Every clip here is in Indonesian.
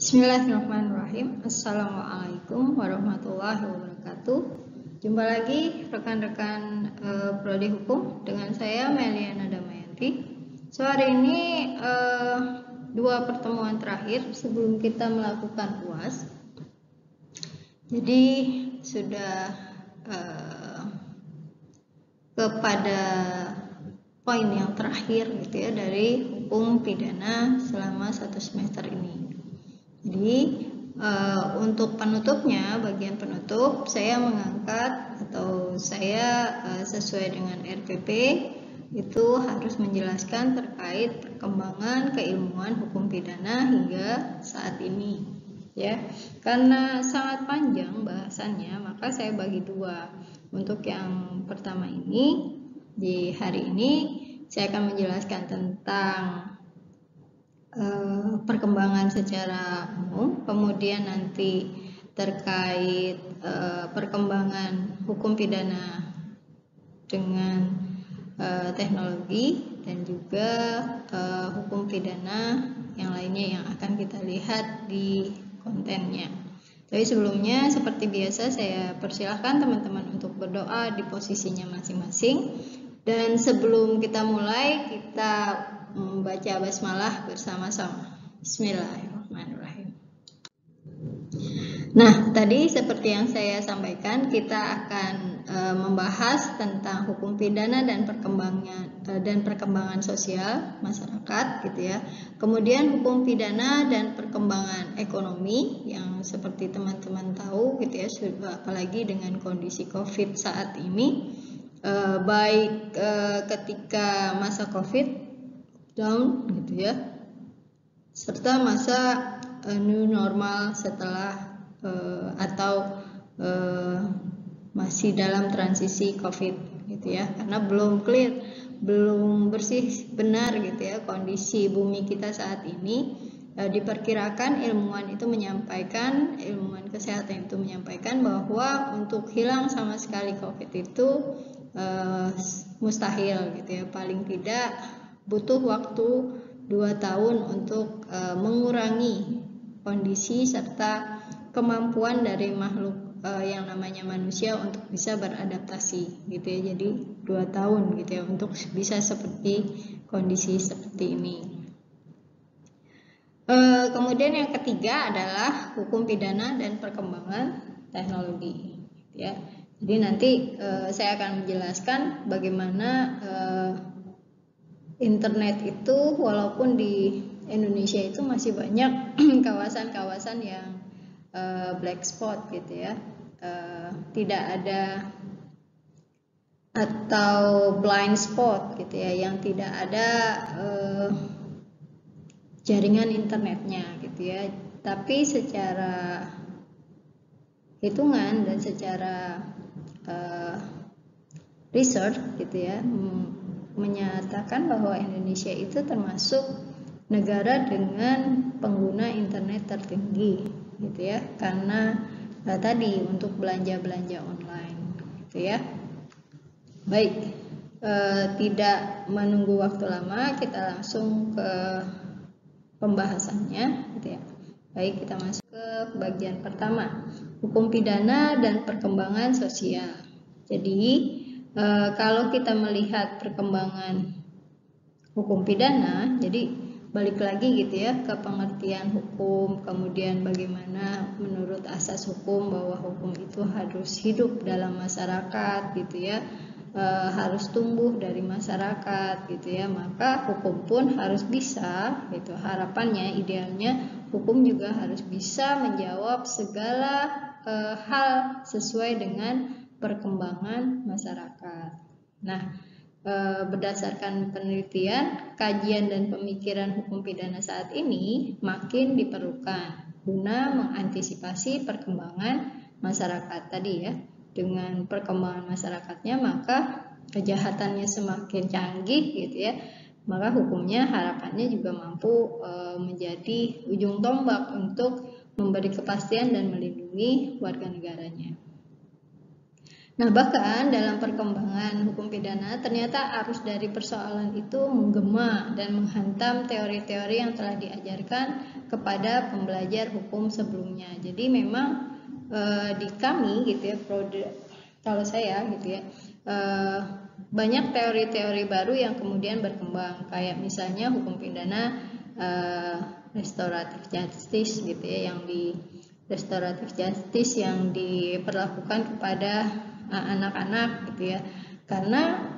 Bismillahirrahmanirrahim. Assalamualaikum warahmatullahi wabarakatuh. Jumpa lagi rekan-rekan Prodi Hukum dengan saya Meliana Damayanti. So hari ini dua pertemuan terakhir sebelum kita melakukan UAS. Jadi sudah kepada poin yang terakhir gitu ya dari hukum pidana selama 1 semester ini. Jadi untuk penutupnya, bagian penutup saya mengangkat atau saya sesuai dengan RPP itu harus menjelaskan terkait perkembangan keilmuan hukum pidana hingga saat ini ya. Karena sangat panjang bahasannya, maka saya bagi dua. Untuk yang pertama ini, di hari ini saya akan menjelaskan tentang perkembangan secara umum, kemudian nanti terkait perkembangan hukum pidana dengan teknologi dan juga hukum pidana yang lainnya yang akan kita lihat di kontennya. Tapi sebelumnya seperti biasa saya persilahkan teman-teman untuk berdoa di posisinya masing-masing. Dan sebelum kita mulai, kita membaca basmalah bersama-sama. Bismillahirrahmanirrahim. Nah, tadi seperti yang saya sampaikan, kita akan membahas tentang hukum pidana dan perkembangan sosial masyarakat gitu ya. Kemudian hukum pidana dan perkembangan ekonomi yang seperti teman-teman tahu gitu ya, apalagi dengan kondisi Covid saat ini. Baik ketika masa Covid down gitu ya, serta masa new normal setelah atau masih dalam transisi Covid gitu ya, karena belum clear, belum bersih benar gitu ya kondisi bumi kita saat ini. Diperkirakan ilmuwan kesehatan itu menyampaikan bahwa untuk hilang sama sekali Covid itu mustahil gitu ya, paling tidak butuh waktu 2 tahun untuk mengurangi kondisi serta kemampuan dari makhluk yang namanya manusia untuk bisa beradaptasi gitu ya. Jadi 2 tahun gitu ya untuk bisa seperti kondisi seperti ini. Kemudian yang ketiga adalah hukum pidana dan perkembangan teknologi ya. Jadi nanti saya akan menjelaskan bagaimana internet itu walaupun di Indonesia itu masih banyak kawasan-kawasan yang black spot gitu ya, tidak ada atau blind spot gitu ya, yang tidak ada jaringan internetnya gitu ya. Tapi secara hitungan dan secara research gitu ya, menyatakan bahwa Indonesia itu termasuk negara dengan pengguna internet tertinggi gitu ya, karena tadi untuk belanja online gitu ya. Baik, tidak menunggu waktu lama, kita langsung ke pembahasannya gitu ya. Baik, kita masuk ke bagian pertama, hukum pidana dan perkembangan sosial. Jadi kalau kita melihat perkembangan hukum pidana, jadi balik lagi gitu ya ke pengertian hukum, kemudian bagaimana menurut asas hukum bahwa hukum itu harus hidup dalam masyarakat gitu ya, harus tumbuh dari masyarakat gitu ya, maka hukum pun harus bisa gitu. Harapannya, idealnya hukum juga harus bisa menjawab segala hal sesuai dengan perkembangan masyarakat. Nah, berdasarkan penelitian, kajian dan pemikiran hukum pidana saat ini makin diperlukan guna mengantisipasi perkembangan masyarakat tadi ya. Dengan perkembangan masyarakatnya, maka kejahatannya semakin canggih gitu ya, maka hukumnya harapannya juga mampu menjadi ujung tombak untuk memberi kepastian dan melindungi warga negaranya. Nah, bahkan dalam perkembangan hukum pidana ternyata arus dari persoalan itu menggema dan menghantam teori-teori yang telah diajarkan kepada pembelajar hukum sebelumnya. Jadi memang di kami gitu ya, kalau saya gitu ya, banyak teori-teori baru yang kemudian berkembang, kayak misalnya hukum pidana restoratif justice gitu ya, yang di restoratif justice yang diperlakukan kepada anak-anak gitu ya, karena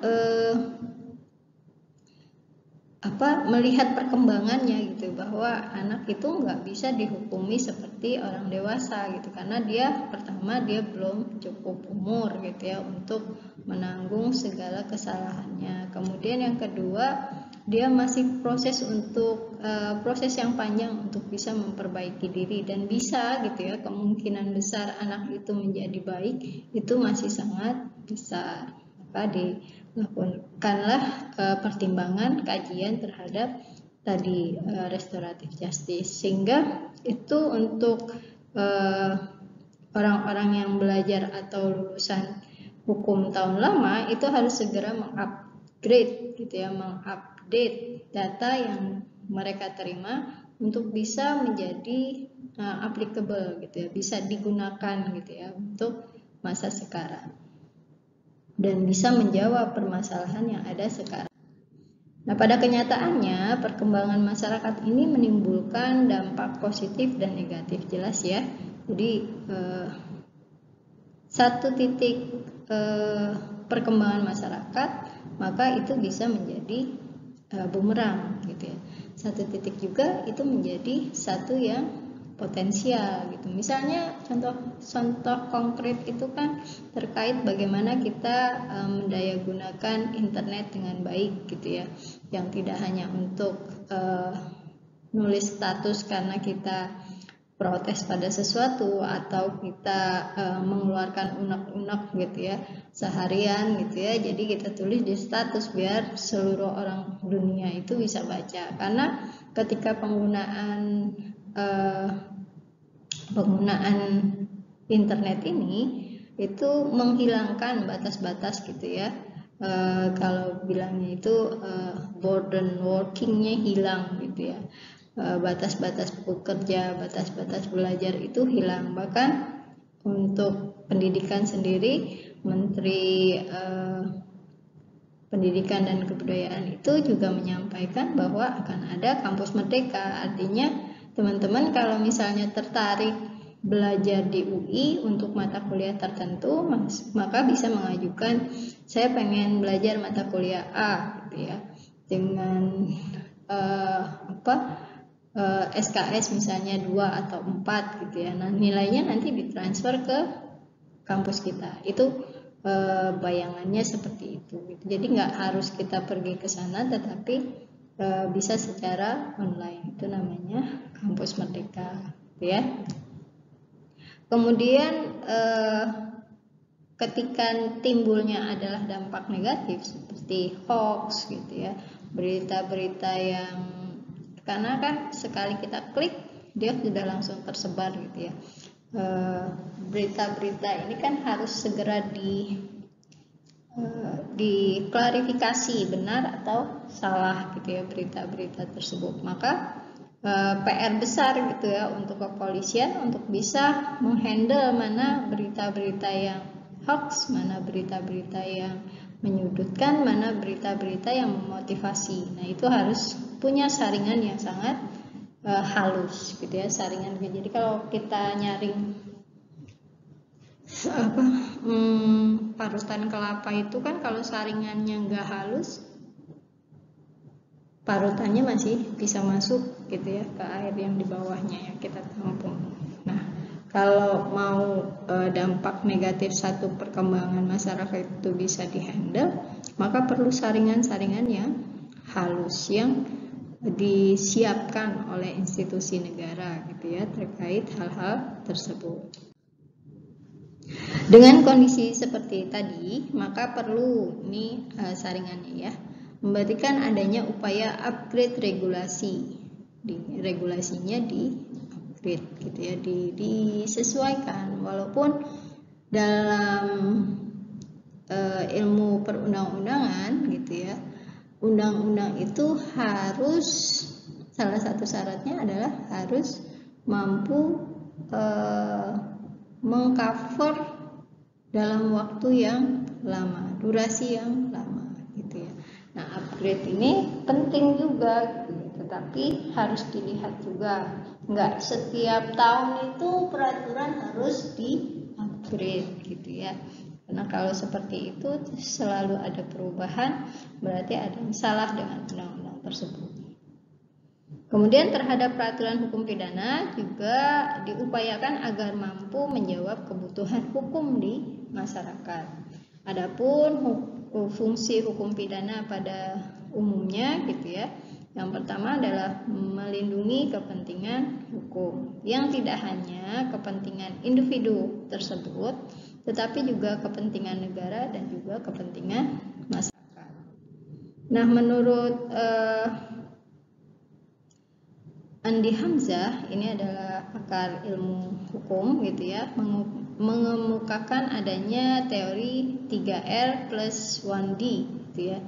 melihat perkembangannya gitu, bahwa anak itu nggak bisa dihukumi seperti orang dewasa gitu, karena dia pertama dia belum cukup umur gitu ya untuk menanggung segala kesalahannya. Kemudian yang kedua, dia masih proses yang panjang untuk bisa memperbaiki diri, dan bisa gitu ya, kemungkinan besar anak itu menjadi baik itu masih sangat besar. Maka dilakukanlah pertimbangan kajian terhadap tadi restoratif justice, sehingga itu untuk orang-orang yang belajar atau lulusan hukum tahun lama itu harus segera mengupgrade gitu ya, mengupdate data yang mereka terima untuk bisa menjadi applicable gitu ya, bisa digunakan gitu ya untuk masa sekarang dan bisa menjawab permasalahan yang ada sekarang. Nah, pada kenyataannya perkembangan masyarakat ini menimbulkan dampak positif dan negatif, jelas ya. Jadi satu titik perkembangan masyarakat, maka itu bisa menjadi bumerang gitu ya. Satu titik juga itu menjadi satu yang potensial gitu. Misalnya contoh konkret itu kan terkait bagaimana kita mendayagunakan internet dengan baik gitu ya, yang tidak hanya untuk nulis status karena kita protes pada sesuatu atau kita mengeluarkan unek-unek gitu ya seharian gitu ya, jadi kita tulis di status biar seluruh orang dunia itu bisa baca. Karena ketika penggunaan internet ini itu menghilangkan batas-batas gitu ya, kalau bilangnya itu border workingnya hilang gitu ya, batas-batas bekerja, batas-batas belajar itu hilang. Bahkan untuk pendidikan sendiri, Menteri Pendidikan dan Kebudayaan itu juga menyampaikan bahwa akan ada kampus merdeka. Artinya teman-teman kalau misalnya tertarik belajar di UI untuk mata kuliah tertentu, maka bisa mengajukan, saya pengen belajar mata kuliah A gitu ya, dengan SKS misalnya 2 atau 4 gitu ya. Nah, nilainya nanti ditransfer ke kampus kita. Itu bayangannya seperti itu gitu. Jadi nggak harus kita pergi ke sana, tetapi bisa secara online. Itu namanya kampus merdeka gitu ya. Kemudian ketika timbulnya adalah dampak negatif seperti hoax gitu ya, berita-berita yang, karena kan sekali kita klik dia sudah langsung tersebar gitu ya. Berita-berita ini kan harus segera diklarifikasi benar atau salah gitu ya berita-berita tersebut. Maka PR besar gitu ya untuk kepolisian untuk bisa menghandle mana berita-berita yang hoax, mana berita-berita yang menyudutkan, mana berita-berita yang memotivasi. Nah, itu harus punya saringan yang sangat halus gitu ya, saringan. Jadi kalau kita nyaring parutan kelapa itu kan kalau saringannya nggak halus, parutannya masih bisa masuk gitu ya ke air yang di bawahnya yang kita tampung. Nah, kalau mau dampak negatif satu perkembangan masyarakat itu bisa dihandle, maka perlu saringan-saringan yang halus yang disiapkan oleh institusi negara gitu ya terkait hal-hal tersebut. Dengan kondisi seperti tadi, maka perlu ini saringannya ya, membuktikan adanya upaya upgrade regulasi. Regulasinya di upgrade gitu ya, disesuaikan, walaupun dalam ilmu perundang-undangan gitu ya, undang-undang itu harus, salah satu syaratnya adalah harus mampu mengcover dalam waktu yang lama, durasi yang lama gitu ya. Nah, upgrade ini penting juga gitu, tetapi harus dilihat juga, nggak setiap tahun itu peraturan harus di-upgrade gitu ya. Karena kalau seperti itu selalu ada perubahan, berarti ada yang salah dengan undang-undang tersebut. Kemudian terhadap peraturan hukum pidana juga diupayakan agar mampu menjawab kebutuhan hukum di masyarakat. Adapun fungsi hukum pidana pada umumnya gitu ya, yang pertama adalah melindungi kepentingan hukum yang tidak hanya kepentingan individu tersebut, tetapi juga kepentingan negara dan juga kepentingan masyarakat. Nah, menurut Andi Hamzah, ini adalah pakar ilmu hukum gitu ya, mengemukakan adanya teori 3R plus 1D gitu ya,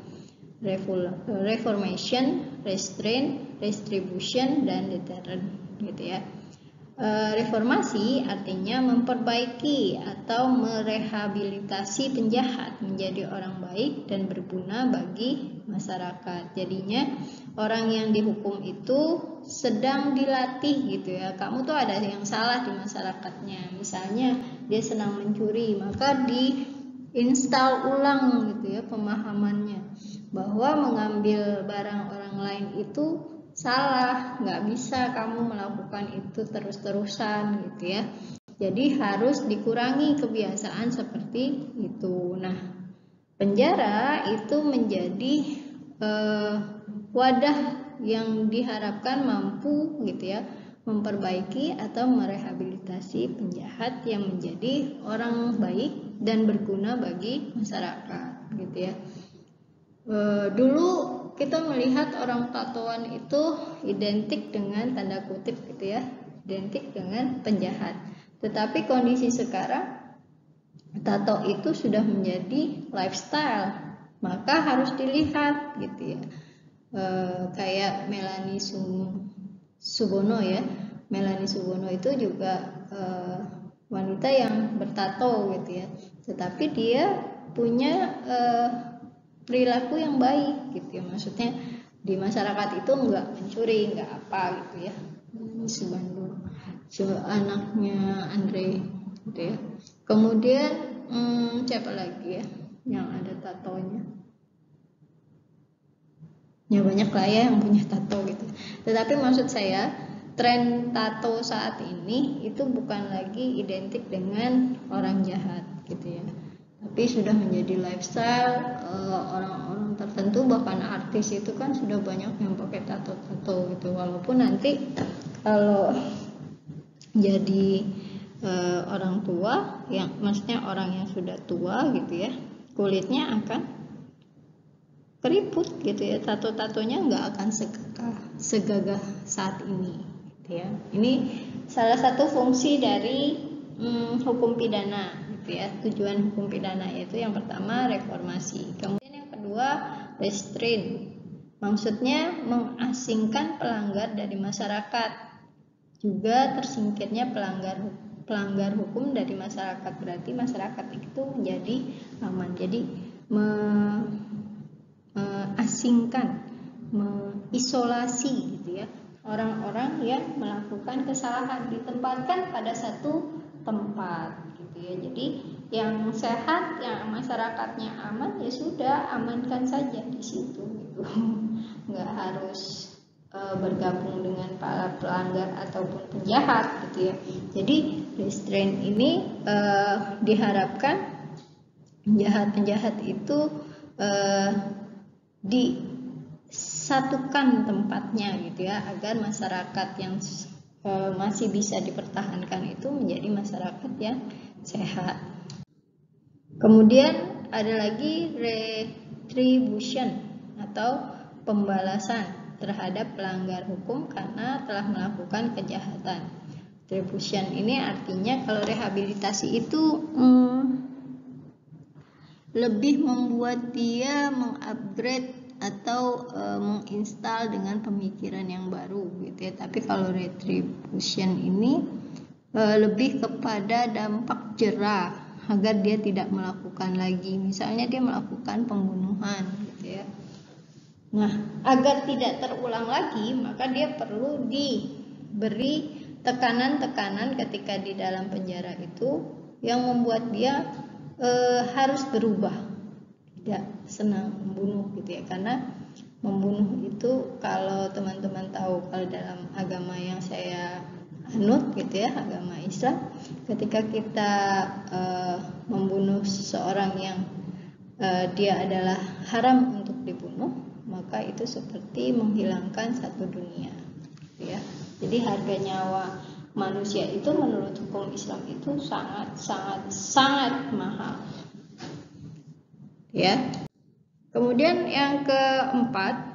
reformation, restraint, retribution, dan deterrent gitu ya. Reformasi artinya memperbaiki atau merehabilitasi penjahat menjadi orang baik dan berguna bagi masyarakat. Jadinya orang yang dihukum itu sedang dilatih gitu ya. Kamu tuh ada yang salah di masyarakatnya. Misalnya dia senang mencuri, maka diinstal ulang gitu ya pemahamannya bahwa mengambil barang orang lain itu salah, nggak bisa kamu melakukan itu terus-terusan gitu ya. Jadi harus dikurangi kebiasaan seperti itu. Nah, penjara itu menjadi wadah yang diharapkan mampu gitu ya memperbaiki atau merehabilitasi penjahat yang menjadi orang baik dan berguna bagi masyarakat gitu ya. Dulu kita melihat orang tatoan itu identik dengan tanda kutip gitu ya, identik dengan penjahat. Tetapi kondisi sekarang tato itu sudah menjadi lifestyle, maka harus dilihat gitu ya. Kayak Melanie Subono ya, Melanie Subono itu juga wanita yang bertato gitu ya, tetapi dia punya perilaku yang baik gitu ya, maksudnya di masyarakat itu nggak mencuri, nggak apa gitu ya. Ini Subandung, anaknya Andre gitu ya. Kemudian siapa lagi ya yang ada tatonya? Ya banyak lah ya yang punya tato gitu. Tetapi maksud saya tren tato saat ini itu bukan lagi identik dengan orang jahat gitu ya, tapi sudah menjadi lifestyle orang-orang tertentu, bahkan artis itu kan sudah banyak yang pakai tato-tato gitu. Walaupun nanti kalau jadi orang tua, yang maksudnya orang yang sudah tua gitu ya, kulitnya akan keriput gitu ya, tato-tatonya nggak akan segagah saat ini gitu ya. Ini salah satu fungsi dari hukum pidana gitu ya. Tujuan hukum pidana yaitu yang pertama reformasi, kemudian yang kedua restraint, maksudnya mengasingkan pelanggar dari masyarakat, juga tersingkirnya pelanggar hukum dari masyarakat, berarti masyarakat itu menjadi aman. Jadi asingkan, mengisolasi gitu ya orang-orang yang melakukan kesalahan, ditempatkan pada satu tempat gitu ya. Jadi yang sehat, yang masyarakatnya aman, ya sudah amankan saja di situ gitu. Nggak harus bergabung dengan para pelanggar ataupun penjahat gitu ya. Jadi restraint ini diharapkan penjahat-penjahat itu disatukan tempatnya gitu ya, agar masyarakat yang masih bisa dipertahankan itu menjadi masyarakat yang sehat. Kemudian ada lagi retribution atau pembalasan terhadap pelanggar hukum karena telah melakukan kejahatan. Retribution ini artinya kalau rehabilitasi itu lebih membuat dia mengupgrade atau menginstal dengan pemikiran yang baru gitu ya. Tapi kalau retribution ini lebih kepada dampak jera agar dia tidak melakukan lagi. Misalnya dia melakukan pembunuhan gitu ya. Nah, agar tidak terulang lagi, maka dia perlu diberi tekanan-tekanan ketika di dalam penjara itu yang membuat dia harus berubah, tidak senang membunuh gitu ya. Karena membunuh itu, kalau teman-teman tahu, kalau dalam agama yang saya anut gitu ya, agama Islam, ketika kita membunuh seseorang yang dia adalah haram untuk dibunuh, maka itu seperti menghilangkan satu dunia ya. Jadi harga nyawa manusia itu menurut hukum Islam itu sangat mahal ya. Kemudian yang keempat,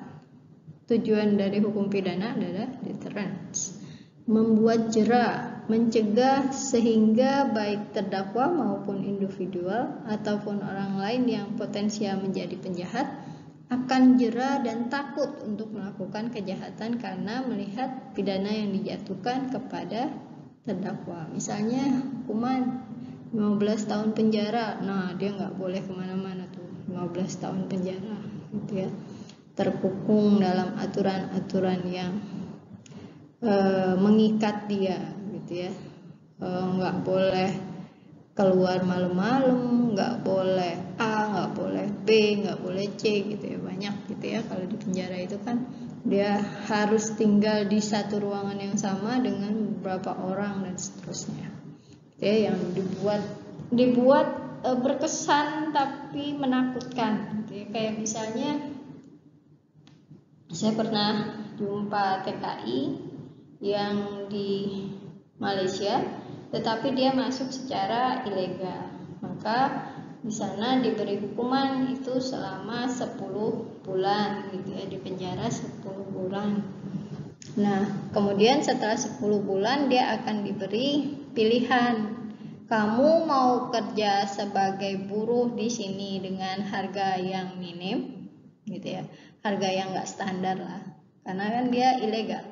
tujuan dari hukum pidana adalah deterrence, membuat jera, mencegah sehingga baik terdakwa maupun individual ataupun orang lain yang potensial menjadi penjahat akan jera dan takut untuk melakukan kejahatan karena melihat pidana yang dijatuhkan kepada terdakwa. Misalnya hukuman 15 tahun penjara, nah dia nggak boleh kemana-mana tuh, 15 tahun penjara gitu ya, terkukung dalam aturan-aturan yang mengikat dia gitu ya, nggak boleh keluar malam-malam, nggak boleh A, nggak boleh B, nggak boleh C gitu ya, banyak gitu ya. Kalau di penjara itu kan dia harus tinggal di satu ruangan yang sama dengan beberapa orang dan seterusnya gitu ya, yang dibuat berkesan tapi menakutkan gitu ya. Kayak misalnya saya pernah jumpa TKI yang di Malaysia, tetapi dia masuk secara ilegal, maka di sana diberi hukuman itu selama 10 bulan gitu ya, di penjara 10 bulan. Nah, kemudian setelah 10 bulan dia akan diberi pilihan, kamu mau kerja sebagai buruh di sini dengan harga yang minim gitu ya, harga yang nggak standar lah, karena kan dia ilegal.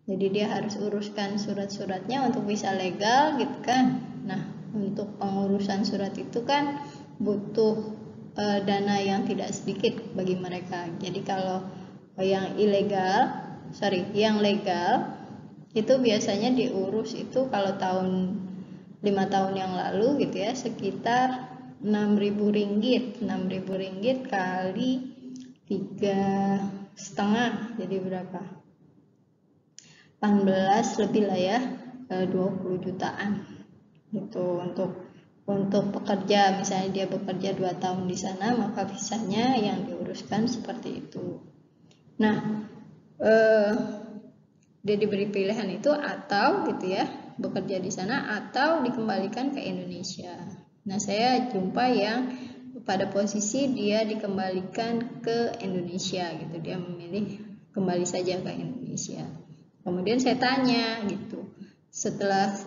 Jadi dia harus uruskan surat-suratnya untuk bisa legal gitu kan. Nah, untuk pengurusan surat itu kan butuh dana yang tidak sedikit bagi mereka. Jadi kalau yang yang legal itu biasanya diurus itu kalau 5 tahun yang lalu gitu ya, sekitar 6.000 ringgit. 6.000 ringgit kali 3,5 jadi berapa? 18 lebih lah ya, 20 jutaan itu untuk pekerja. Misalnya dia bekerja 2 tahun di sana, maka visanya yang diuruskan seperti itu. Nah, dia diberi pilihan itu, atau gitu ya, bekerja di sana atau dikembalikan ke Indonesia. Nah, saya jumpa yang pada posisi dia dikembalikan ke Indonesia gitu, dia memilih kembali saja ke Indonesia. Kemudian saya tanya gitu, setelah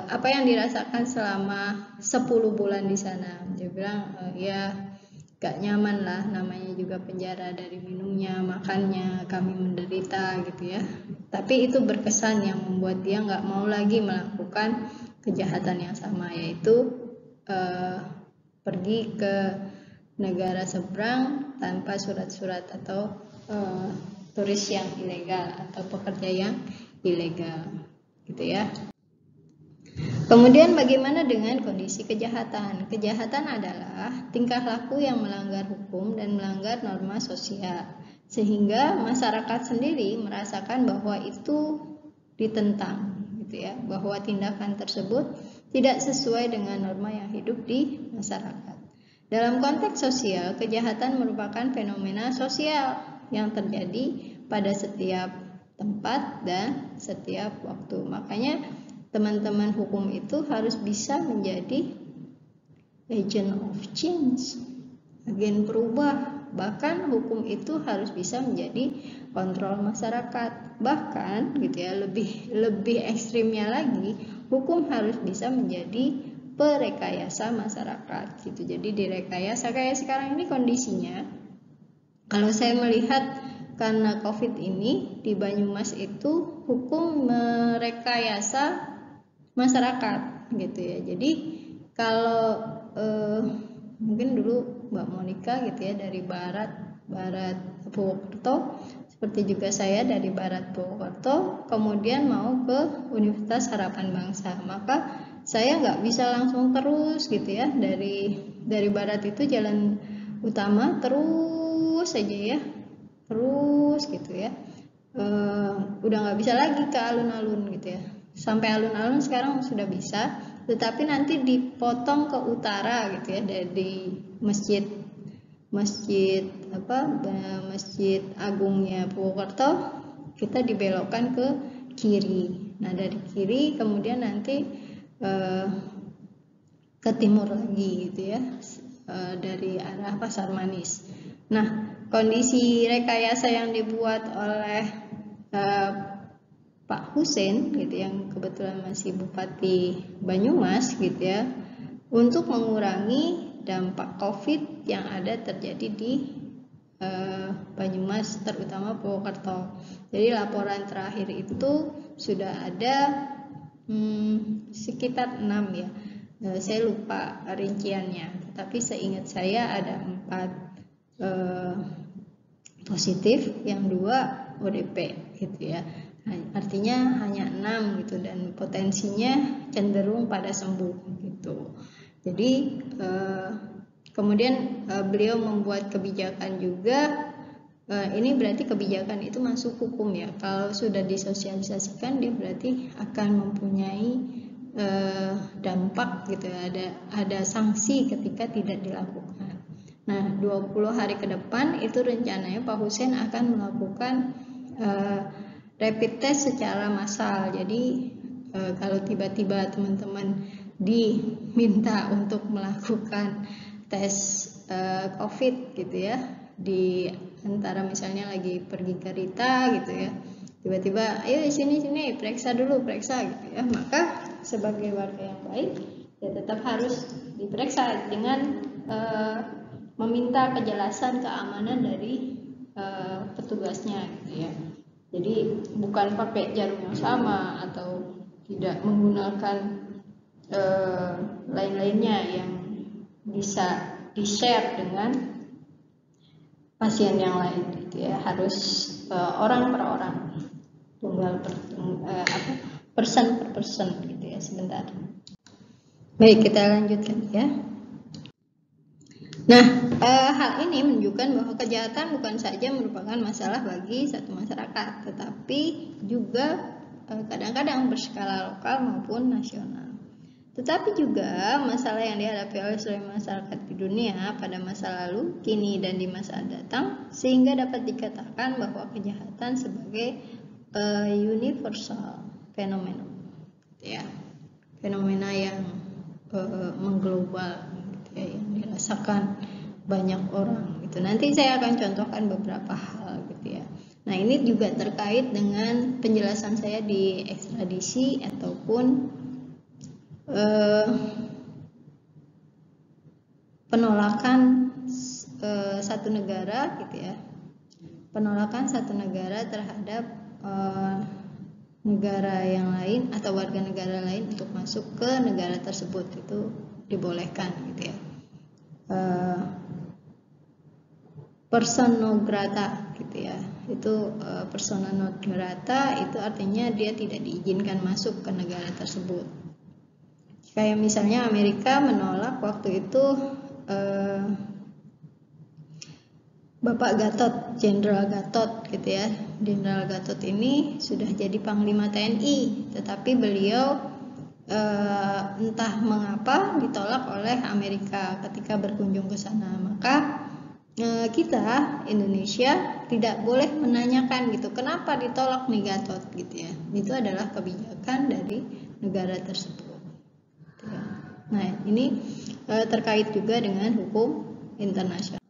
apa yang dirasakan selama 10 bulan di sana. Dia bilang ya gak nyaman lah, namanya juga penjara, dari minumnya, makannya kami menderita gitu ya. Tapi itu berkesan yang membuat dia gak mau lagi melakukan kejahatan yang sama, yaitu pergi ke negara seberang tanpa surat-surat atau turis yang ilegal atau pekerja yang ilegal gitu ya. Kemudian bagaimana dengan kondisi kejahatan? Kejahatan adalah tingkah laku yang melanggar hukum dan melanggar norma sosial, sehingga masyarakat sendiri merasakan bahwa itu ditentang gitu ya, bahwa tindakan tersebut tidak sesuai dengan norma yang hidup di masyarakat. Dalam konteks sosial, kejahatan merupakan fenomena sosial yang terjadi pada setiap tempat dan setiap waktu. Makanya teman-teman hukum itu harus bisa menjadi agent of change, agen perubah. Bahkan hukum itu harus bisa menjadi kontrol masyarakat. Bahkan gitu ya, lebih ekstrimnya lagi, hukum harus bisa menjadi perekayasa masyarakat gitu. Jadi direkayasa kayak sekarang ini kondisinya, kalau saya melihat karena COVID ini di Banyumas itu hukum merekayasa masyarakat gitu ya. Jadi kalau mungkin dulu Mbak Monica gitu ya dari barat Purwokerto, seperti juga saya dari barat Purwokerto, kemudian mau ke Universitas Harapan Bangsa, maka saya nggak bisa langsung terus gitu ya dari barat itu jalan utama terus saja ya, terus gitu ya, udah nggak bisa lagi ke alun-alun gitu ya. Sampai alun-alun sekarang sudah bisa, tetapi nanti dipotong ke utara gitu ya, dari masjid agungnya Purwokerto, kita dibelokkan ke kiri. Nah dari kiri kemudian nanti ke timur lagi gitu ya, dari arah Pasar Manis. Nah kondisi rekayasa yang dibuat oleh Pak Hussein gitu, yang kebetulan masih Bupati Banyumas gitu ya, untuk mengurangi dampak COVID yang ada terjadi di Banyumas, terutama Purwokerto. Jadi laporan terakhir itu sudah ada sekitar 6 ya, saya lupa rinciannya, tapi seingat saya ada 4 positif, yang 2 ODP gitu ya. Artinya hanya 6 gitu, dan potensinya cenderung pada sembuh gitu. Jadi kemudian beliau membuat kebijakan juga, ini berarti kebijakan itu masuk hukum ya. Kalau sudah disosialisasikan dia berarti akan mempunyai dampak gitu ya, ada sanksi ketika tidak dilakukan. Nah 20 hari ke depan itu rencananya Pak Hussein akan melakukan rapid test secara massal. Jadi kalau tiba-tiba teman-teman diminta untuk melakukan tes COVID gitu ya, di antara misalnya lagi pergi ke Rita gitu ya, tiba-tiba ayo sini periksa dulu gitu ya, maka sebagai warga yang baik ya tetap harus diperiksa dengan meminta kejelasan keamanan dari petugasnya gitu ya. Jadi bukan pakai jarum yang sama atau tidak menggunakan lain-lainnya yang bisa di-share dengan pasien yang lain gitu ya. Harus orang per orang, tunggal person per person gitu ya. Sebentar. Baik, kita lanjutkan ya. Nah, hal ini menunjukkan bahwa kejahatan bukan saja merupakan masalah bagi satu masyarakat, tetapi juga kadang-kadang berskala lokal maupun nasional. Tetapi juga masalah yang dihadapi oleh seluruh masyarakat di dunia pada masa lalu, kini, dan di masa datang, sehingga dapat dikatakan bahwa kejahatan sebagai universal fenomena, ya, fenomena yang mengglobal. Yang dirasakan banyak orang gitu. Nanti saya akan contohkan beberapa hal gitu ya. Nah ini juga terkait dengan penjelasan saya di ekstradisi ataupun penolakan satu negara gitu ya. Penolakan satu negara terhadap negara yang lain atau warga negara lain untuk masuk ke negara tersebut, itu dibolehkan gitu ya. Persona non grata gitu ya, itu persona non grata itu artinya dia tidak diizinkan masuk ke negara tersebut. Kayak misalnya Amerika menolak waktu itu Bapak Gatot, Jenderal Gatot gitu ya. Jenderal Gatot ini sudah jadi Panglima TNI, tetapi beliau entah mengapa ditolak oleh Amerika ketika berkunjung ke sana. Maka kita Indonesia tidak boleh menanyakan gitu, kenapa ditolak nih Gatot gitu ya. Itu adalah kebijakan dari negara tersebut. Nah ini terkait juga dengan hukum internasional.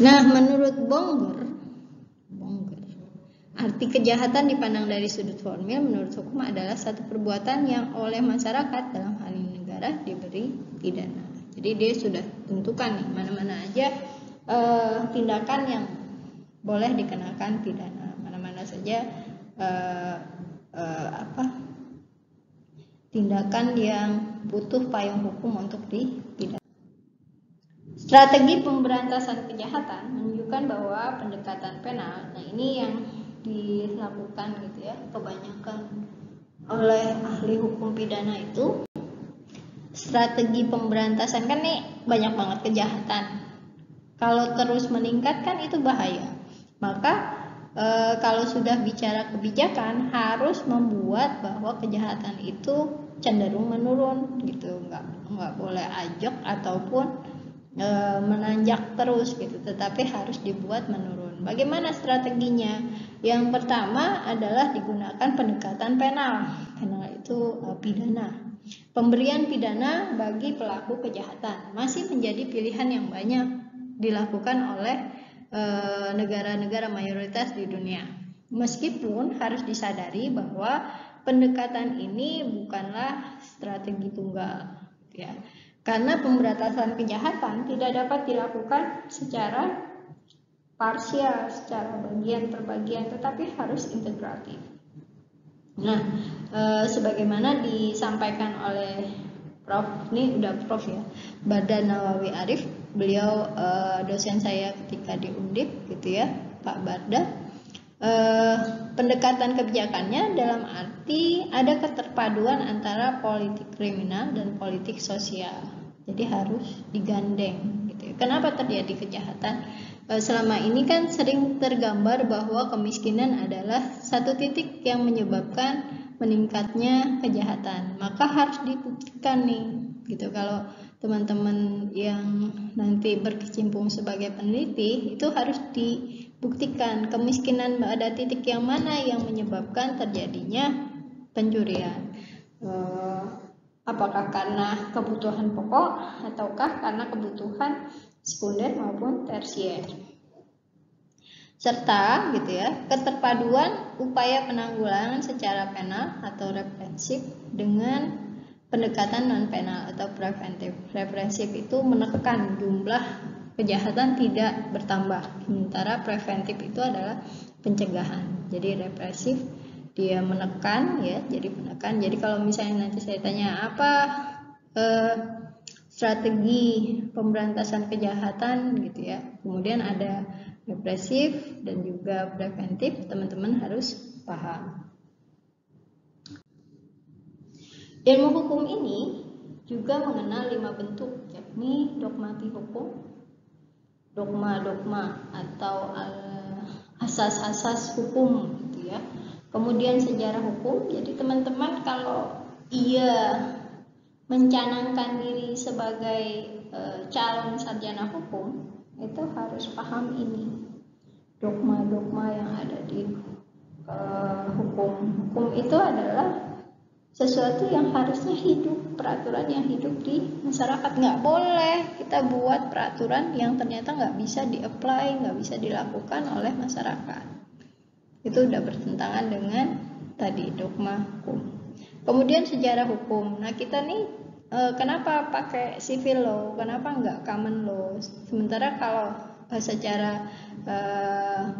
Nah menurut Bonger, arti kejahatan dipandang dari sudut formil menurut hukum adalah satu perbuatan yang oleh masyarakat, dalam hal ini negara diberi pidana. Jadi dia sudah tentukan nih mana-mana aja tindakan yang boleh dikenakan pidana, mana-mana saja tindakan yang butuh payung hukum untuk dipidana. Strategi pemberantasan kejahatan menunjukkan bahwa pendekatan penal, nah ini yang dilakukan gitu ya, kebanyakan oleh ahli hukum pidana itu. Strategi pemberantasan kan nih banyak banget kejahatan. Kalau terus meningkat kan itu bahaya. Maka kalau sudah bicara kebijakan harus membuat bahwa kejahatan itu cenderung menurun gitu, nggak boleh ajak ataupun menanjak terus gitu, tetapi harus dibuat menurun. Bagaimana strateginya? Yang pertama adalah digunakan pendekatan penal. Penal itu pidana. Pemberian pidana bagi pelaku kejahatan masih menjadi pilihan yang banyak dilakukan oleh negara-negara mayoritas di dunia. Meskipun harus disadari bahwa pendekatan ini bukanlah strategi tunggal, ya. Karena pemberantasan kejahatan tidak dapat dilakukan secara parsial, secara bagian per bagian, tetapi harus integratif. Nah, sebagaimana disampaikan oleh Prof, ini udah Prof ya, Barda Nawawi Arif, beliau dosen saya ketika di Undip gitu ya, Pak Barda. Pendekatan kebijakannya dalam arti ada keterpaduan antara politik kriminal dan politik sosial. Jadi harus digandeng gitu ya. Kenapa terjadi kejahatan? Selama ini kan sering tergambar bahwa kemiskinan adalah satu titik yang menyebabkan meningkatnya kejahatan. Maka harus dibuktikan nih gitu. Kalau teman-teman yang nanti berkecimpung sebagai peneliti itu harus dibuktikan kemiskinan pada titik yang mana yang menyebabkan terjadinya pencurian. Apakah karena kebutuhan pokok ataukah karena kebutuhan sekunder maupun tersier. Serta gitu ya, keterpaduan upaya penanggulangan secara penal atau represif dengan pendekatan non penal atau preventif. Represif itu menekan jumlah kejahatan tidak bertambah, sementara preventif itu adalah pencegahan. Jadi represif dia menekan ya, jadi menekan. Jadi kalau misalnya nanti saya tanya apa strategi pemberantasan kejahatan gitu ya, kemudian ada represif dan juga preventif, teman-teman harus paham. Ilmu hukum ini juga mengenal 5 bentuk, yakni dogmatik hukum, dogma-dogma atau asas-asas hukum gitu ya. Kemudian sejarah hukum. Jadi teman-teman kalau ia mencanangkan diri sebagai calon sarjana hukum, itu harus paham ini dogma-dogma yang ada di hukum. Hukum itu adalah sesuatu yang harusnya hidup, peraturan yang hidup di masyarakat. Nggak boleh kita buat peraturan yang ternyata nggak bisa di-apply, nggak bisa dilakukan oleh masyarakat. Itu udah bertentangan dengan tadi dogma hukum. Kemudian sejarah hukum. Nah kita nih kenapa pakai civil law, kenapa nggak common law? Sementara kalau secara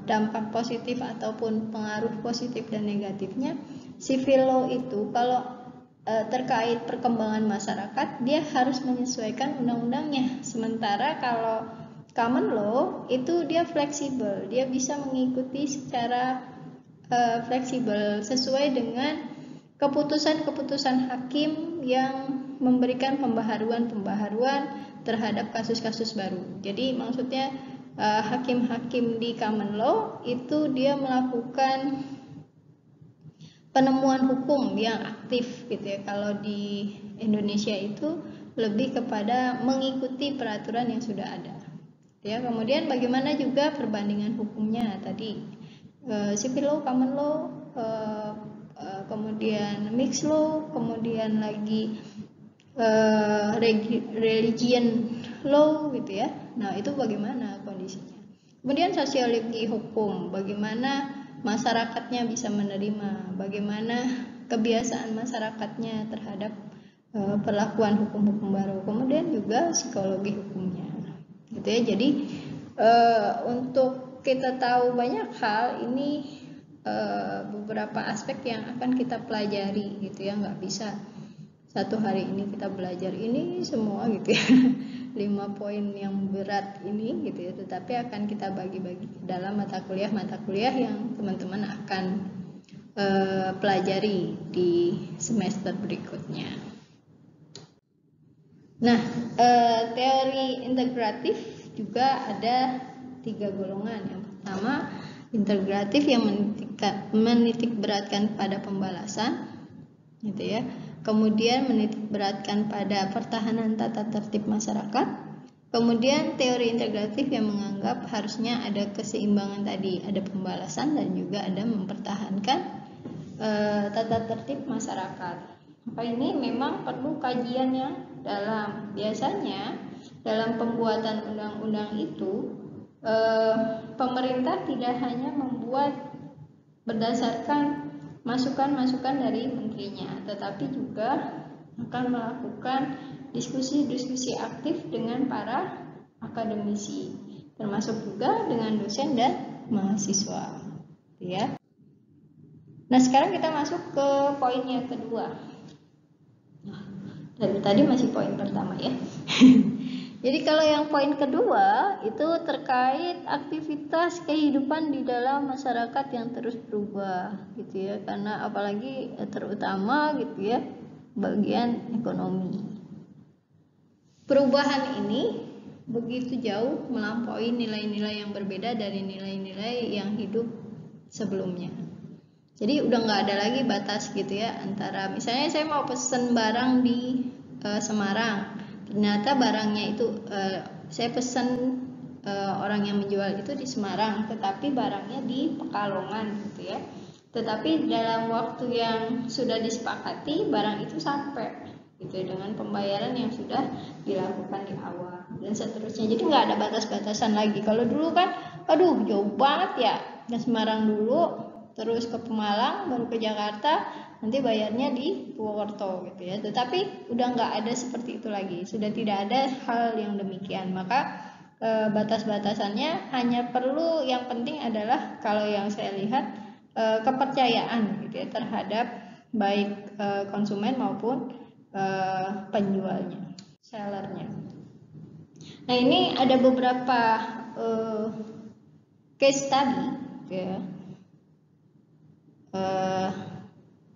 dampak positif ataupun pengaruh positif dan negatifnya, civil law itu kalau terkait perkembangan masyarakat dia harus menyesuaikan undang-undangnya. Sementara kalau common law itu dia fleksibel, dia bisa mengikuti secara fleksibel sesuai dengan keputusan-keputusan hakim yang memberikan pembaharuan terhadap kasus-kasus baru. Jadi maksudnya hakim-hakim di common law itu dia melakukan penemuan hukum yang aktif gitu ya. Kalau di Indonesia itu lebih kepada mengikuti peraturan yang sudah ada. Ya, kemudian bagaimana juga perbandingan hukumnya tadi. Civil law, common law, kemudian mixed law, kemudian lagi religion law gitu ya. Nah, itu bagaimana kondisinya. Kemudian sosiologi hukum, bagaimana masyarakatnya bisa menerima, bagaimana kebiasaan masyarakatnya terhadap perlakuan hukum-hukum baru, kemudian juga psikologi hukumnya, gitu ya. Jadi untuk kita tahu banyak hal ini beberapa aspek yang akan kita pelajari, gitu ya. Nggak bisa satu hari ini kita belajar ini semua, gitu ya. 5 poin yang berat ini, gitu ya. Tetapi akan kita bagi-bagi dalam mata kuliah yang teman-teman akan pelajari di semester berikutnya. Nah, teori integratif juga ada 3 golongan. Yang pertama, integratif yang menitik beratkan pada pembalasan, gitu ya. Kemudian menitik beratkan pada pertahanan tata tertib masyarakat. Kemudian teori integratif yang menganggap harusnya ada keseimbangan tadi, ada pembalasan dan juga ada mempertahankan tata tertib masyarakat. Maka ini memang perlu kajian yang dalam. Biasanya dalam pembuatan undang-undang itu pemerintah tidak hanya membuat berdasarkan masukan-masukan dari menterinya, tetapi juga akan melakukan diskusi-diskusi aktif dengan para akademisi, termasuk juga dengan dosen dan mahasiswa, ya. Nah, sekarang kita masuk ke poin yang kedua. Nah, dari tadi masih poin pertama, ya. Jadi kalau yang poin kedua itu terkait aktivitas kehidupan di dalam masyarakat yang terus berubah, gitu ya. Karena apalagi terutama, gitu ya, bagian ekonomi. Perubahan ini begitu jauh melampaui nilai-nilai yang berbeda dari nilai-nilai yang hidup sebelumnya. Jadi udah nggak ada lagi batas, gitu ya, antara misalnya saya mau pesen barang di Semarang, ternyata barangnya itu saya pesen orang yang menjual itu di Semarang, tetapi barangnya di Pekalongan, gitu ya. Tetapi dalam waktu yang sudah disepakati barang itu sampai, gitu ya, dengan pembayaran yang sudah dilakukan di awal dan seterusnya. Jadi nggak ada batas-batasan lagi. Kalau dulu kan, aduh jauh banget ya, ke Semarang dulu, terus ke Pemalang, baru ke Jakarta, nanti bayarnya di Purwokerto, gitu ya. Tetapi udah nggak ada seperti itu lagi, sudah tidak ada hal yang demikian. Maka batas-batasannya hanya perlu, yang penting adalah kalau yang saya lihat kepercayaan, gitu ya, terhadap baik konsumen maupun penjualnya, sellernya. Nah, ini ada beberapa case study, gitu ya.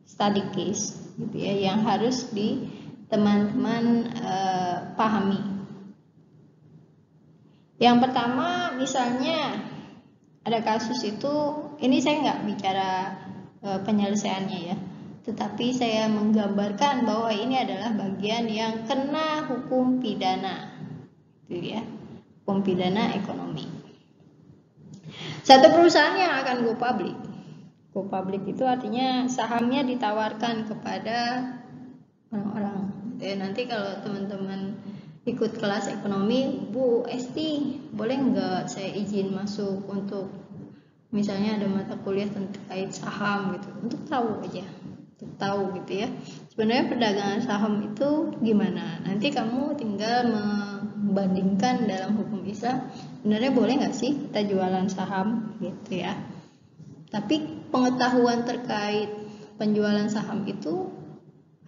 Study case, gitu ya, yang harus teman-teman pahami. Yang pertama, misalnya ada kasus itu, ini saya nggak bicara penyelesaiannya, ya, tetapi saya menggambarkan bahwa ini adalah bagian yang kena hukum pidana, gitu ya, hukum pidana ekonomi. Satu perusahaan yang akan go public. Go public itu artinya sahamnya ditawarkan kepada orang-orang. Nanti kalau teman-teman ikut kelas ekonomi, Bu Esti, boleh nggak saya izin masuk untuk misalnya ada mata kuliah terkait saham, gitu, untuk tahu aja, untuk tahu, gitu ya. Sebenarnya perdagangan saham itu gimana? Nanti kamu tinggal membandingkan dalam hukum Islam, sebenarnya boleh nggak sih kita jualan saham, gitu ya. Tapi pengetahuan terkait penjualan saham itu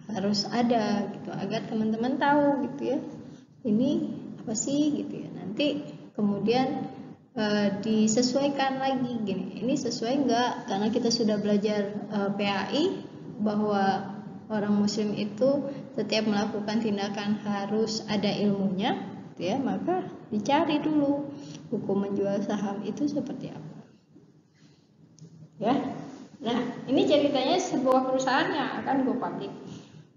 harus ada, gitu, agar teman-teman tahu, gitu ya, ini apa sih, gitu ya. Nanti kemudian disesuaikan lagi, gini, ini sesuai nggak, karena kita sudah belajar PAI bahwa orang muslim itu setiap melakukan tindakan harus ada ilmunya, gitu ya. Maka dicari dulu hukum menjual saham itu seperti apa, ya. Nah, ini ceritanya sebuah perusahaan yang akan go public,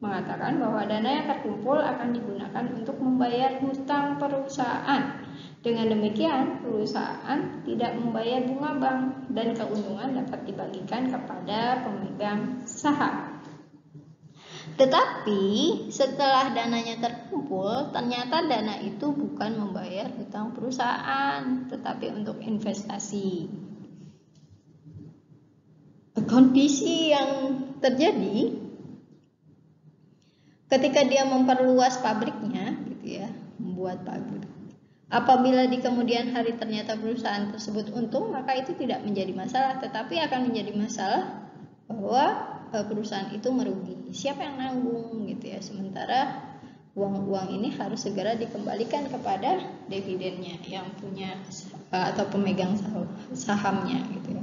mengatakan bahwa dana yang terkumpul akan digunakan untuk membayar hutang perusahaan. Dengan demikian, perusahaan tidak membayar bunga bank dan keuntungan dapat dibagikan kepada pemegang saham. Tetapi setelah dananya terkumpul, ternyata dana itu bukan membayar hutang perusahaan, tetapi untuk investasi. Kondisi yang terjadi ketika dia memperluas pabriknya gitu ya, membuat pabrik, apabila di kemudian hari ternyata perusahaan tersebut untung, maka itu tidak menjadi masalah, tetapi akan menjadi masalah bahwa perusahaan itu merugi. Siapa yang nanggung gitu ya? Sementara uang-uang ini harus segera dikembalikan kepada dividennya yang punya atau pemegang sahamnya gitu ya.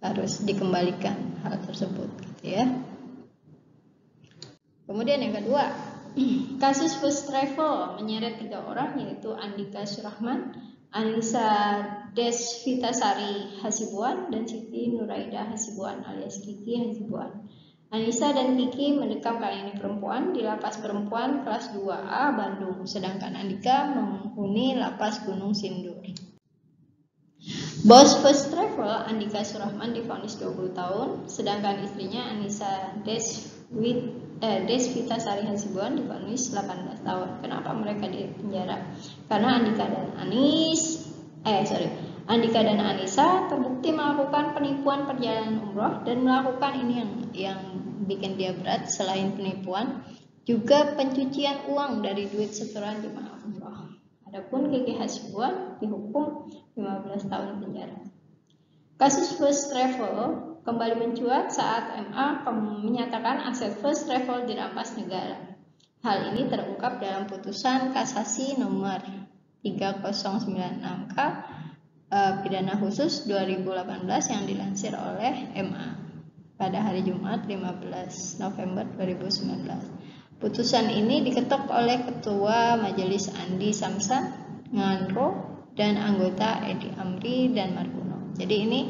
Harus dikembalikan hal tersebut gitu ya. Kemudian yang kedua, kasus first travel menyeret 3 orang, yaitu Andika Surahman, Anissa Desvitasari Hasibuan, dan Siti Nuraida Hasibuan alias Kiki Hasibuan. Anissa dan Kiki mendekam kali ini perempuan di lapas perempuan kelas 2A Bandung, sedangkan Andika menghuni lapas Gunung Sindur. Bos first travel Andika Surahman divonis 20 tahun, sedangkan istrinya Anissa Desvitasari Hasibuan divonis 18 tahun. Kenapa mereka di penjara? Karena Andika dan Anissa terbukti melakukan penipuan perjalanan umroh, dan melakukan ini yang bikin dia berat, selain penipuan juga pencucian uang dari duit setoran jemaah umroh. Adapun Kiki Hasibuan dihukum 15 tahun penjara. Kasus first travel kembali mencuat saat MA menyatakan aset first travel dirampas negara. Hal ini terungkap dalam putusan kasasi nomor 3096K pidana khusus 2018 yang dilansir oleh MA pada hari Jumat 15 November 2019. Putusan ini diketok oleh Ketua Majelis Andi Samsan Nganro dan anggota Edi Amri dan Marguno. Jadi ini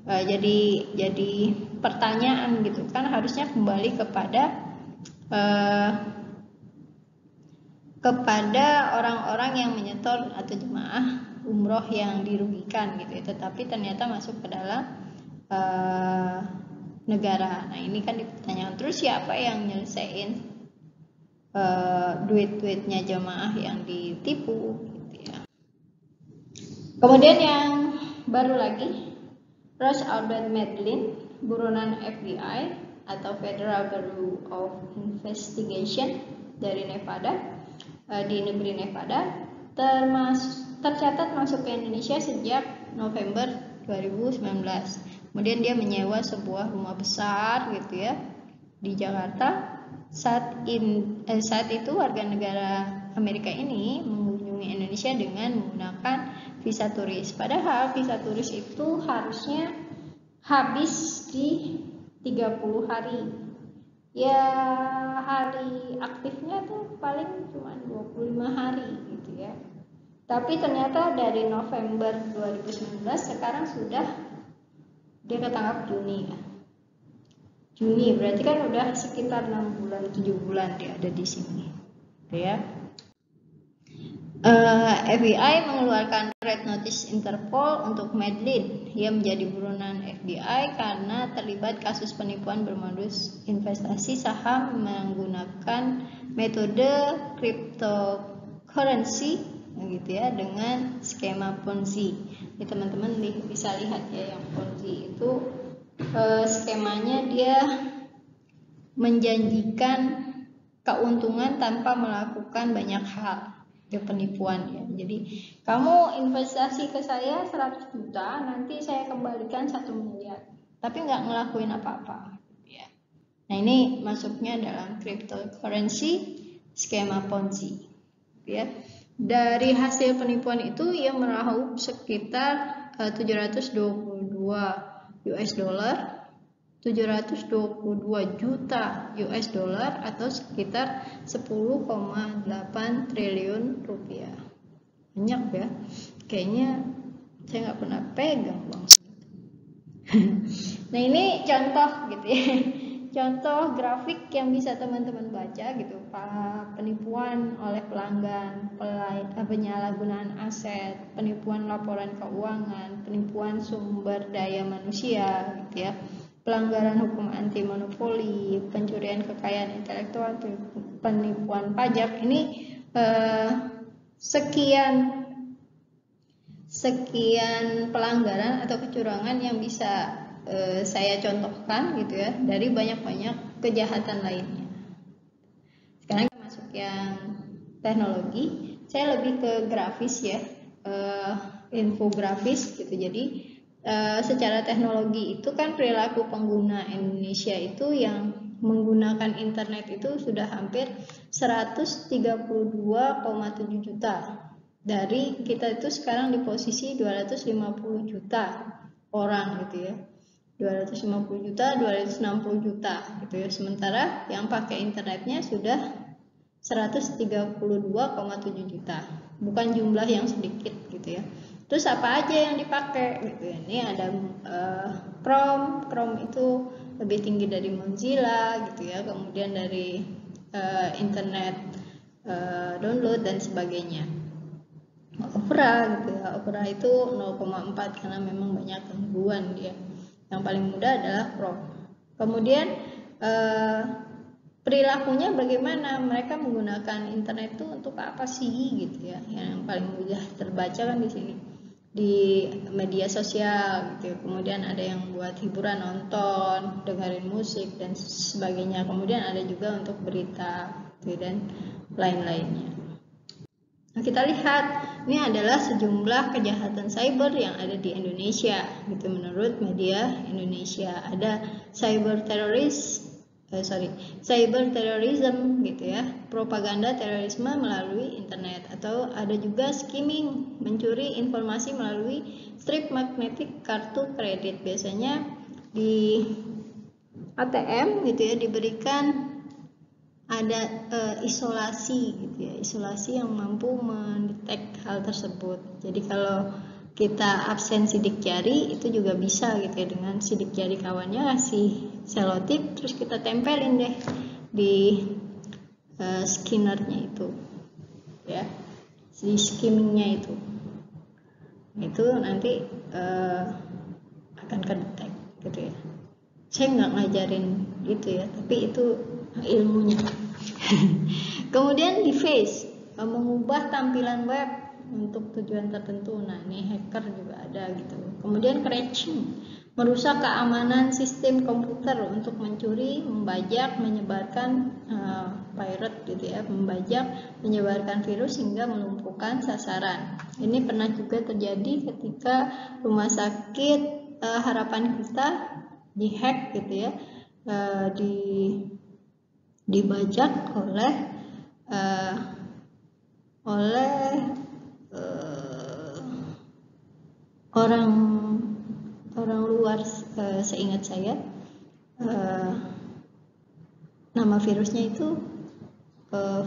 jadi pertanyaan gitu kan, harusnya kembali kepada orang-orang yang menyetor atau jemaah umroh yang dirugikan gitu ya, tetapi ternyata masuk ke dalam negara. Nah ini kan dipertanyakan, terus siapa yang nyelesain duit-duitnya jemaah yang ditipu gitu ya. Kemudian yang baru lagi, Rose Albert Medlin, buronan FBI atau Federal Bureau of Investigation dari Nevada, di negeri Nevada, tercatat masuk ke Indonesia sejak November 2019. Kemudian dia menyewa sebuah rumah besar gitu ya di Jakarta. Saat itu warga negara Amerika ini mengunjungi Indonesia dengan menggunakan visa turis. Padahal visa turis itu harusnya habis di 30 hari. Ya hari aktifnya tuh paling cuma 25 hari gitu ya. Tapi ternyata dari November 2019 sekarang sudah dia ketangkap Juni ya. Juni berarti kan udah sekitar 6 bulan 7 bulan dia ada di sini ya. FBI mengeluarkan red notice Interpol untuk Medlin. Ia menjadi buronan FBI karena terlibat kasus penipuan bermodus investasi saham menggunakan metode cryptocurrency gitu ya, dengan skema Ponzi. Ini teman-teman bisa lihat ya, yang Ponzi itu skemanya dia menjanjikan keuntungan tanpa melakukan banyak hal, itu penipuan ya. Jadi kamu investasi ke saya 100 juta, nanti saya kembalikan 1 miliar, tapi nggak ngelakuin apa-apa ya. Nah ini masuknya dalam cryptocurrency skema Ponzi ya. Dari hasil penipuan itu ia meraup sekitar 722 US dollar, 722 juta US dollar atau sekitar 10,8 triliun rupiah. Banyak ya, kayaknya saya nggak pernah pegang bang. Nah ini contoh gitu ya, contoh grafik yang bisa teman-teman baca gitu, penipuan oleh pelanggan, penyalahgunaan aset, penipuan laporan keuangan, penipuan sumber daya manusia gitu ya, pelanggaran hukum anti monopoli, pencurian kekayaan intelektual, penipuan pajak. Ini sekian pelanggaran atau kecurangan yang bisa saya contohkan gitu ya, dari banyak-banyak kejahatan lainnya. Sekarang yang teknologi, saya lebih ke grafis ya, infografis gitu. Jadi secara teknologi itu kan perilaku pengguna Indonesia itu yang menggunakan internet itu sudah hampir 132,7 juta. Dari kita itu sekarang di posisi 250 juta orang gitu ya. 250 juta, 260 juta gitu ya. Sementara yang pakai internetnya sudah 132,7 juta. Bukan jumlah yang sedikit gitu ya. Terus apa aja yang dipakai gitu ya. Ini ada Chrome itu lebih tinggi dari Mozilla gitu ya. Kemudian dari internet download dan sebagainya. Opera gitu ya. Opera itu 0,4 karena memang banyak gangguan dia. Yang paling mudah adalah Chrome. Kemudian perilakunya bagaimana, mereka menggunakan internet itu untuk apa sih gitu ya. Yang paling mudah terbaca kan di sini di media sosial gitu. Kemudian ada yang buat hiburan, nonton, dengerin musik dan sebagainya. Kemudian ada juga untuk berita gitu, dan lain-lainnya. Nah, kita lihat ini adalah sejumlah kejahatan cyber yang ada di Indonesia gitu menurut media Indonesia. Ada cyber terrorism gitu ya, propaganda terorisme melalui internet, atau ada juga skimming, mencuri informasi melalui strip magnetik kartu kredit. Biasanya di ATM gitu ya diberikan ada isolasi gitu ya, isolasi yang mampu mendetek hal tersebut. Jadi kalau kita absen sidik jari itu juga bisa gitu ya, dengan sidik jari kawannya kasih selotip terus kita tempelin deh di skinnernya itu ya, di skimmingnya itu nanti akan kedetek gitu ya. Saya nggak ngajarin itu ya, tapi itu ilmunya. Kemudian di face, mengubah tampilan web untuk tujuan tertentu. Nah, ini hacker juga ada gitu. Kemudian crashing, merusak keamanan sistem komputer untuk mencuri, membajak, menyebarkan pirate gitu ya, membajak, menyebarkan virus hingga melumpuhkan sasaran. Ini pernah juga terjadi ketika rumah sakit Harapan Kita dihack gitu ya, dibajak oleh orang luar. Seingat saya nama virusnya itu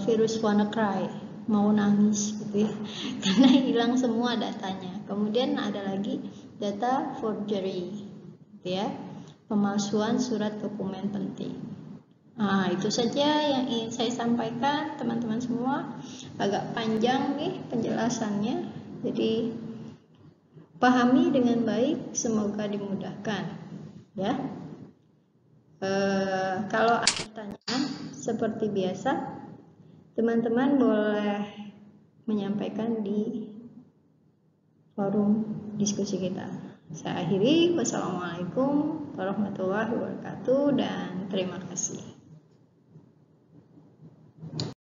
virus WannaCry, mau nangis gitu ya, karena hilang semua datanya. Kemudian ada lagi data forgery gitu ya, pemalsuan surat dokumen penting. Nah, itu saja yang ingin saya sampaikan teman-teman semua. Agak panjang nih penjelasannya, jadi pahami dengan baik, semoga dimudahkan ya. Kalau ada pertanyaan seperti biasa, teman-teman boleh menyampaikan di forum diskusi kita. Saya akhiri, wassalamualaikum warahmatullahi wabarakatuh dan terima kasih.